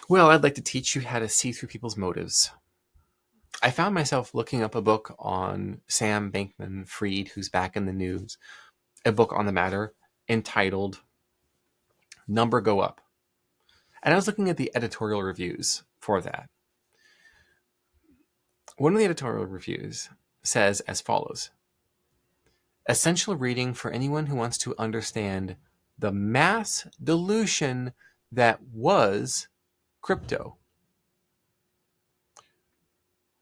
Well, I'd like to teach you how to see through people's motives. I found myself looking up a book on Sam Bankman-Fried, who's back in the news, a book on the matter entitled Number Go Up. And I was looking at the editorial reviews for that. One of the editorial reviews says as follows: essential reading for anyone who wants to understand the mass dilution that was crypto.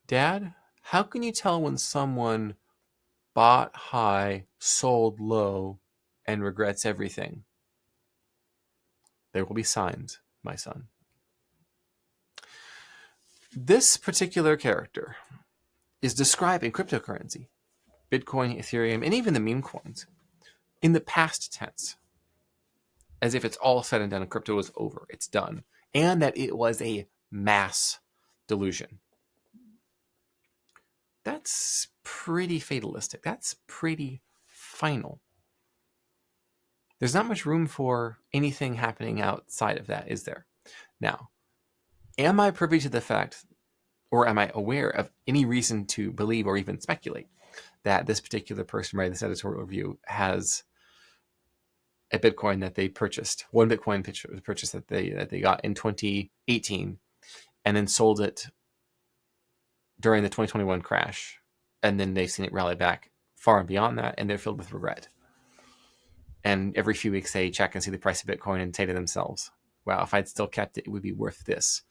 Dad, how can you tell when someone bought high, sold low, and regrets everything? There will be signs, my son. This particular character is describing cryptocurrency, Bitcoin, Ethereum, and even the meme coins in the past tense, as if it's all said and done and crypto is over, it's done, and that it was a mass delusion. That's pretty fatalistic. That's pretty final. There's not much room for anything happening outside of that, is there? Now, am I privy to the fact, or am I aware of any reason to believe or even speculate that this particular person writing this editorial review has a Bitcoin that they purchased, one Bitcoin purchase that they got in 2018, and then sold it during the 2021 crash, and then they've seen it rally back far and beyond that, and they're filled with regret. And every few weeks they check and see the price of Bitcoin and say to themselves, wow, if I'd still kept it, it would be worth this.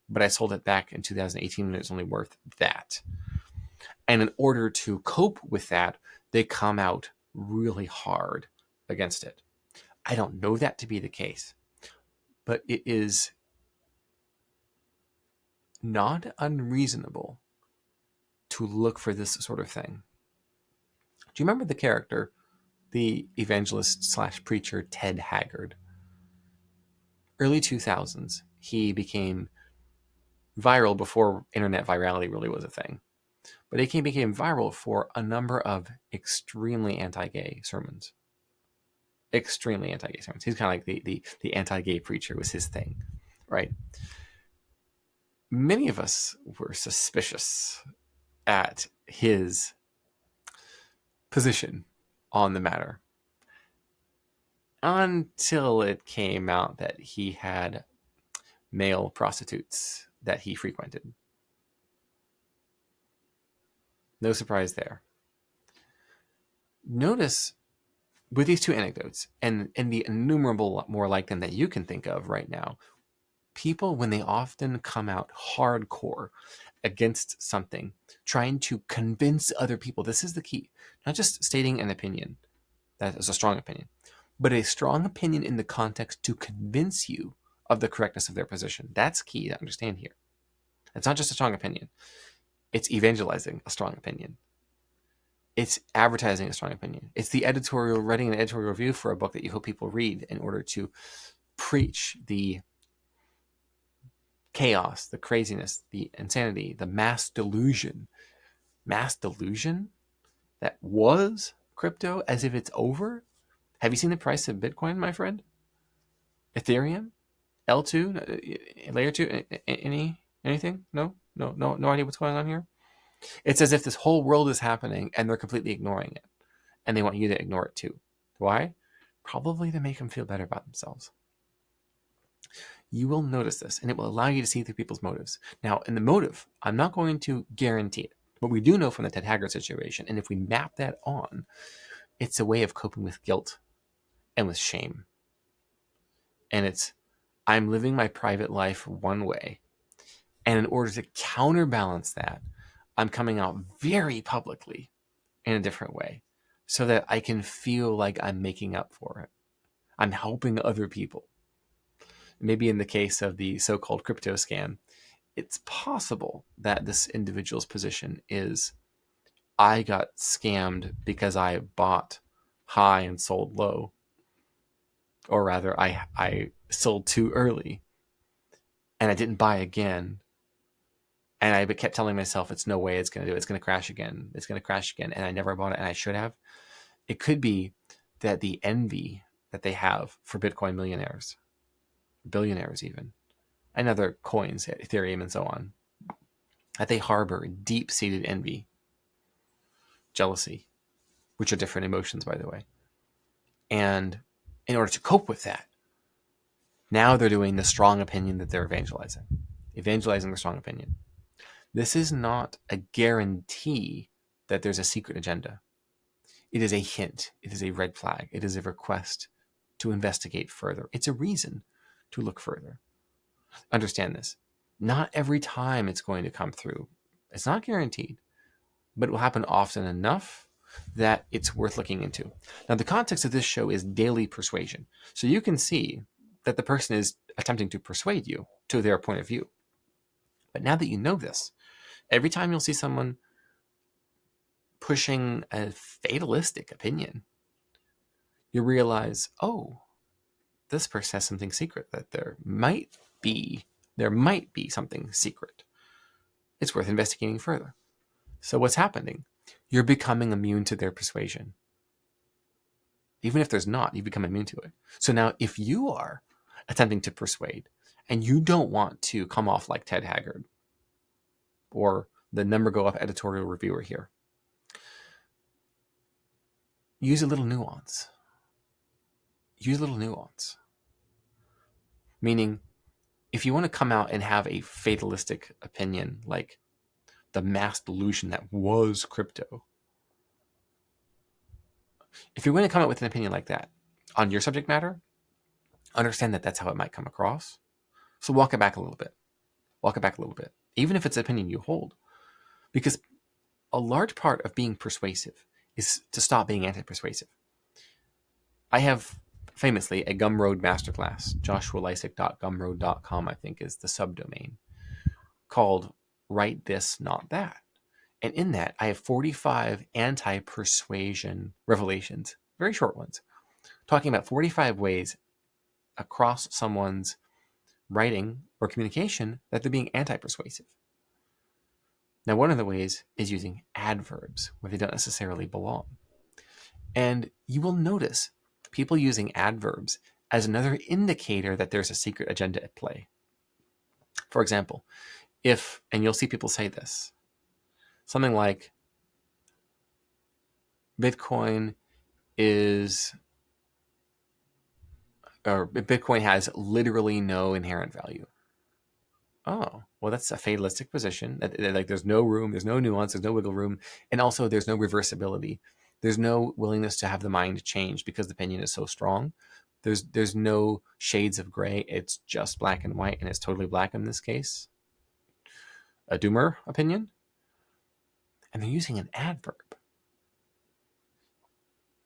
But I sold it back in 2018 and it's only worth that. And in order to cope with that, they come out really hard against it. I don't know that to be the case, but it is not unreasonable to look for this sort of thing. Do you remember the character, the evangelist / preacher Ted Haggard? Early 2000s, he became viral before internet virality really was a thing. But he became viral for a number of extremely anti-gay sermons. Extremely anti-gay sermons. He's kind of like the anti-gay preacher was his thing, right? Many of us were suspicious at his position on the matter until it came out that he had male prostitutes that he frequented. No surprise there. Notice with these two anecdotes and the innumerable more like them that you can think of right now, people, when they often come out hardcore against something, trying to convince other people, this is the key, not just stating an opinion, that is a strong opinion, but a strong opinion in the context to convince you of the correctness of their position. That's key to understand here. It's not just a strong opinion. It's evangelizing a strong opinion. It's advertising a strong opinion. It's the editorial, writing an editorial review for a book that you hope people read in order to preach the chaos, the craziness, the insanity, the mass delusion that was crypto, as if it's over. Have you seen the price of Bitcoin, my friend? Ethereum? L2? Layer 2? Anything? No idea what's going on here? It's as if this whole world is happening and they're completely ignoring it. And they want you to ignore it too. Why? Probably to make them feel better about themselves. You will notice this, and it will allow you to see through people's motives. Now, in the motive, I'm not going to guarantee it. But we do know from the Ted Haggard situation, and if we map that on, it's a way of coping with guilt and with shame. And it's, I'm living my private life one way, and in order to counterbalance that, I'm coming out very publicly in a different way so that I can feel like I'm making up for it. I'm helping other people. Maybe in the case of the so-called crypto scam, it's possible that this individual's position is, I got scammed because I bought high and sold low. Or rather, I sold too early and I didn't buy again. And I kept telling myself, it's no way it's going to do it. It's going to crash again. It's going to crash again. And I never bought it, and I should have. It could be that the envy that they have for Bitcoin millionaires, billionaires even, and other coins, Ethereum and so on, that they harbor deep-seated envy, jealousy, which are different emotions, by the way. And in order to cope with that, now they're doing the strong opinion that they're evangelizing the strong opinion. This is not a guarantee that there's a secret agenda. It is a hint. It is a red flag. It is a request to investigate further. It's a reason to look further. Understand this. Not every time it's going to come through. It's not guaranteed, but it will happen often enough that it's worth looking into. Now, the context of this show is daily persuasion. So you can see that the person is attempting to persuade you to their point of view. But now that you know this, every time you'll see someone pushing a fatalistic opinion, you realize, oh, this person has something secret, that there might be something secret. It's worth investigating further. So what's happening? You're becoming immune to their persuasion. Even if there's not, you become immune to it. So now if you are attempting to persuade and you don't want to come off like Ted Haggard or the number go up editorial reviewer here, use a little nuance. Meaning, if you want to come out and have a fatalistic opinion like the mass delusion that was crypto, if you're going to come out with an opinion like that on your subject matter, understand that that's how it might come across. So walk it back a little bit. Even if it's an opinion you hold. Because a large part of being persuasive is to stop being anti-persuasive. I have famously a Gumroad masterclass, joshualisec.gumroad.com, I think is the subdomain, called Write This, Not That. And in that, I have 45 anti-persuasion revelations, very short ones, talking about 45 ways across someone's writing or communication that they're being anti-persuasive. Now, one of the ways is using adverbs where they don't necessarily belong. And you will notice people using adverbs as another indicator that there's a secret agenda at play. For example, and you'll see people say this, something like, Bitcoin has literally no inherent value. Oh, well, that's a fatalistic position. Like, there's no room, there's no nuance, there's no wiggle room, and also there's no reversibility. There's no willingness to have the mind change because the opinion is so strong. There's no shades of gray. It's just black and white, and it's totally black in this case. A doomer opinion. And they're using an adverb.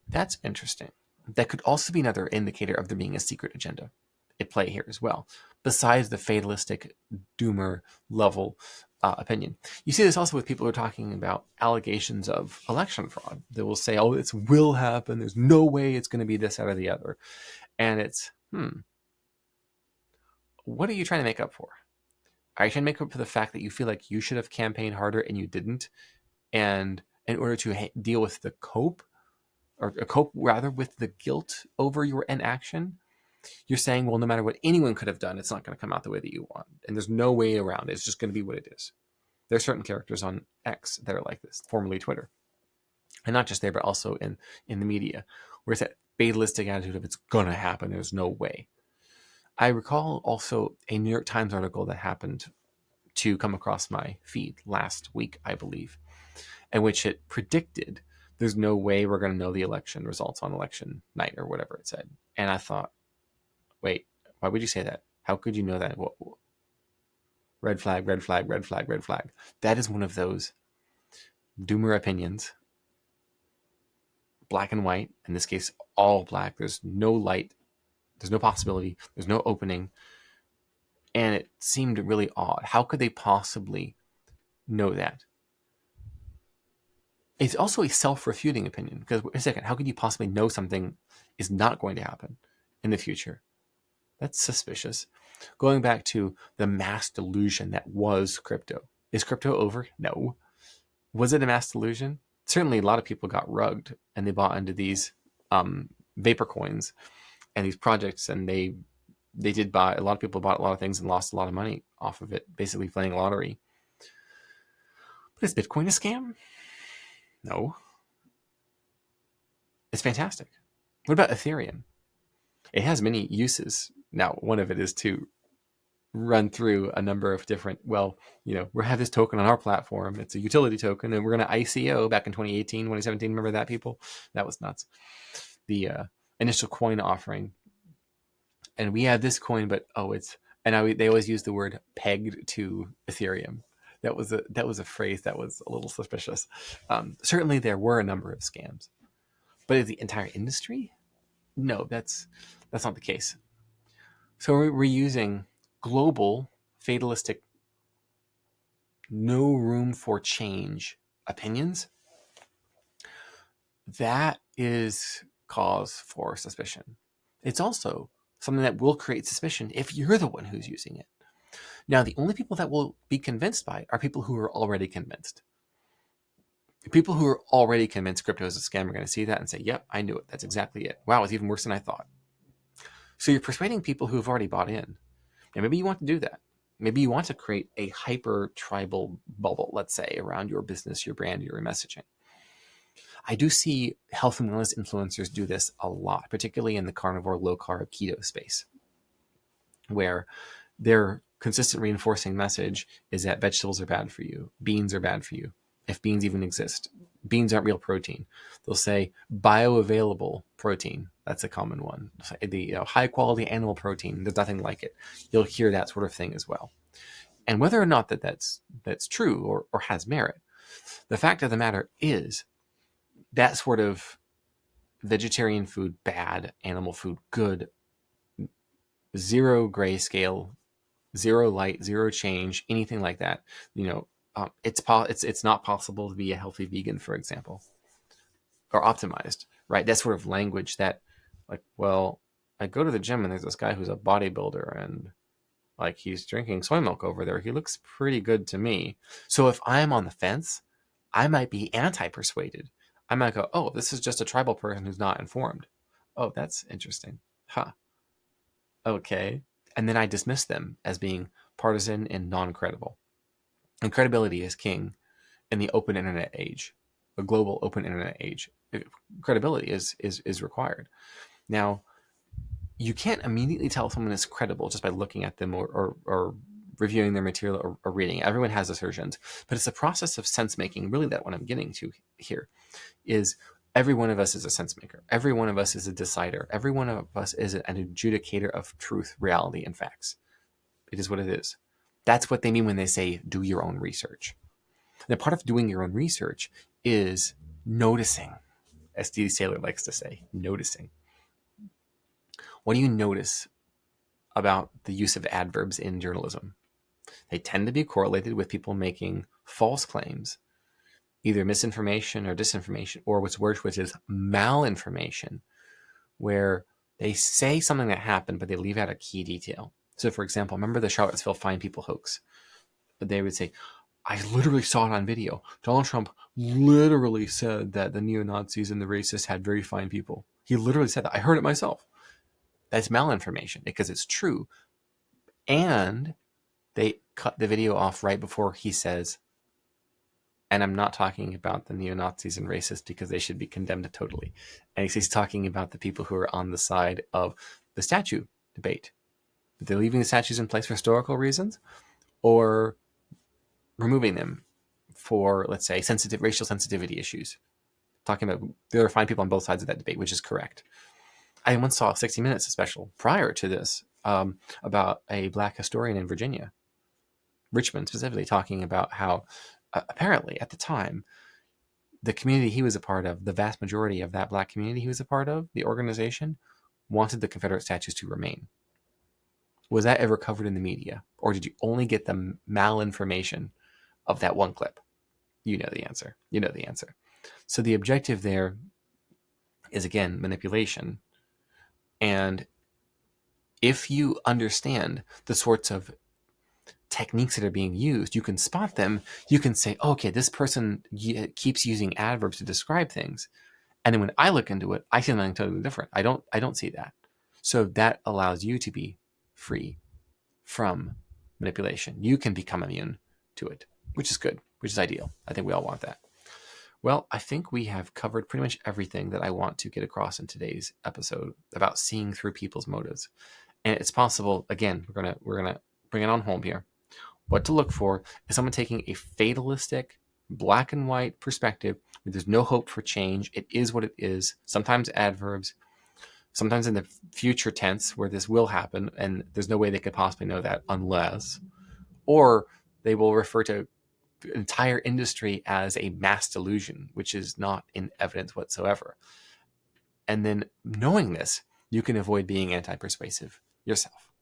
That's interesting. That could also be another indicator of there being a secret agenda at play here as well, besides the fatalistic doomer level opinion. You see this also with people who are talking about allegations of election fraud. They will say, oh, it will happen. There's no way it's going to be this, that, or the other. And it's, what are you trying to make up for? Are you trying to make up for the fact that you feel like you should have campaigned harder and you didn't? And in order to deal with the cope with the guilt over your inaction, you're saying, well, no matter what anyone could have done, it's not going to come out the way that you want. And there's no way around it. It's just going to be what it is. There are certain characters on X that are like this, formerly Twitter. And not just there, but also in the media, where it's that fatalistic attitude of it's going to happen. There's no way. I recall also a New York Times article that happened to come across my feed last week, I believe, in which it predicted there's no way we're going to know the election results on election night or whatever it said. And I thought, wait, why would you say that? How could you know that? Red flag, red flag, red flag, red flag. That is one of those doomer opinions, black and white, in this case, all black. There's no light. There's no possibility. There's no opening. And it seemed really odd. How could they possibly know that? It's also a self-refuting opinion, because wait a second, how could you possibly know something is not going to happen in the future? That's suspicious. Going back to the mass delusion that was crypto. Is crypto over? No. Was it a mass delusion? Certainly a lot of people got rugged and they bought into these vapor coins and these projects, and they They did buy, a lot of people bought a lot of things and lost a lot of money off of it, basically playing lottery. But is Bitcoin a scam? No. It's fantastic. What about Ethereum? It has many uses. Now, one of it is to run through a number of different, well, we have this token on our platform. It's a utility token, and we're going to ICO back in 2018, 2017. Remember that, people? That was nuts. The initial coin offering. And we have this coin, but they always use the word pegged to Ethereum. That was a phrase that was a little suspicious. Certainly there were a number of scams, but is the entire industry? No, that's not the case. So we're using global, fatalistic, no room for change opinions. That is cause for suspicion. It's also something that will create suspicion if you're the one who's using it. Now, the only people that will be convinced by it are people who are already convinced. People who are already convinced crypto is a scam are going to see that and say, yep, I knew it. That's exactly it. Wow, it's even worse than I thought. So you're persuading people who have already bought in. And maybe you want to do that. Maybe you want to create a hyper tribal bubble, let's say, around your business, your brand, your messaging. I do see health and wellness influencers do this a lot, particularly in the carnivore, low-carb, keto space, where their consistent reinforcing message is that vegetables are bad for you, beans are bad for you, if beans even exist. Beans aren't real protein. They'll say bioavailable protein. That's a common one. The high-quality animal protein, there's nothing like it. You'll hear that sort of thing as well. And whether or not that's true or has merit, the fact of the matter is that sort of vegetarian food bad, animal food good, zero grayscale, zero light, zero change, anything like that. It's not possible to be a healthy vegan, for example, or optimized, right? That sort of language that, like, well, I go to the gym and there's this guy who's a bodybuilder and like he's drinking soy milk over there. He looks pretty good to me. So if I'm on the fence, I might be anti-persuaded. I might go, oh, this is just a tribal person who's not informed. Oh, that's interesting. Huh. Okay. And then I dismiss them as being partisan and non-credible. And credibility is king in the open internet age, a global open internet age. Credibility is required. Now, you can't immediately tell if someone is credible just by looking at them or reviewing their material or reading it. Everyone has assertions, but it's a process of sense making. Really, that what I'm getting to here is every one of us is a sense maker. Every one of us is a decider. Every one of us is an adjudicator of truth, reality, and facts. It is what it is. That's what they mean when they say do your own research. Now, part of doing your own research is noticing, as D. Saylor likes to say, noticing. What do you notice about the use of adverbs in journalism? They tend to be correlated with people making false claims, either misinformation or disinformation, or what's worse, which is malinformation, where they say something that happened, but they leave out a key detail. So, for example, remember the Charlottesville Fine People hoax? They would say, I literally saw it on video. Donald Trump literally said that the neo-Nazis and the racists had very fine people. He literally said that. I heard it myself. That's malinformation because it's true. And they cut the video off right before he says, and I'm not talking about the neo-Nazis and racists because they should be condemned totally. And he's talking about the people who are on the side of the statue debate. They're leaving the statues in place for historical reasons or removing them for, let's say, racial sensitivity issues. Talking about there are fine people on both sides of that debate, which is correct. I once saw a 60 Minutes special prior to this about a black historian in Virginia, Richmond specifically, talking about how apparently at the time, the community he was a part of, the vast majority of that black community he was a part of, the organization, wanted the Confederate statues to remain. Was that ever covered in the media? Or did you only get the malinformation of that one clip? You know the answer. You know the answer. So the objective there is, again, manipulation. And if you understand the sorts of techniques that are being used, you can spot them. You can say, oh, okay, this person keeps using adverbs to describe things. And then when I look into it, I see something totally different. I don't see that. So that allows you to be free from manipulation. You can become immune to it, which is good, which is ideal. I think we all want that. Well, I think we have covered pretty much everything that I want to get across in today's episode about seeing through people's motives. And it's possible, again, we're gonna bring it on home here. What to look for is someone taking a fatalistic, black and white perspective where there's no hope for change. It is what it is. Sometimes adverbs, sometimes in the future tense where this will happen, and there's no way they could possibly know that unless, or they will refer to the entire industry as a mass delusion, which is not in evidence whatsoever. And then knowing this, you can avoid being anti-persuasive yourself.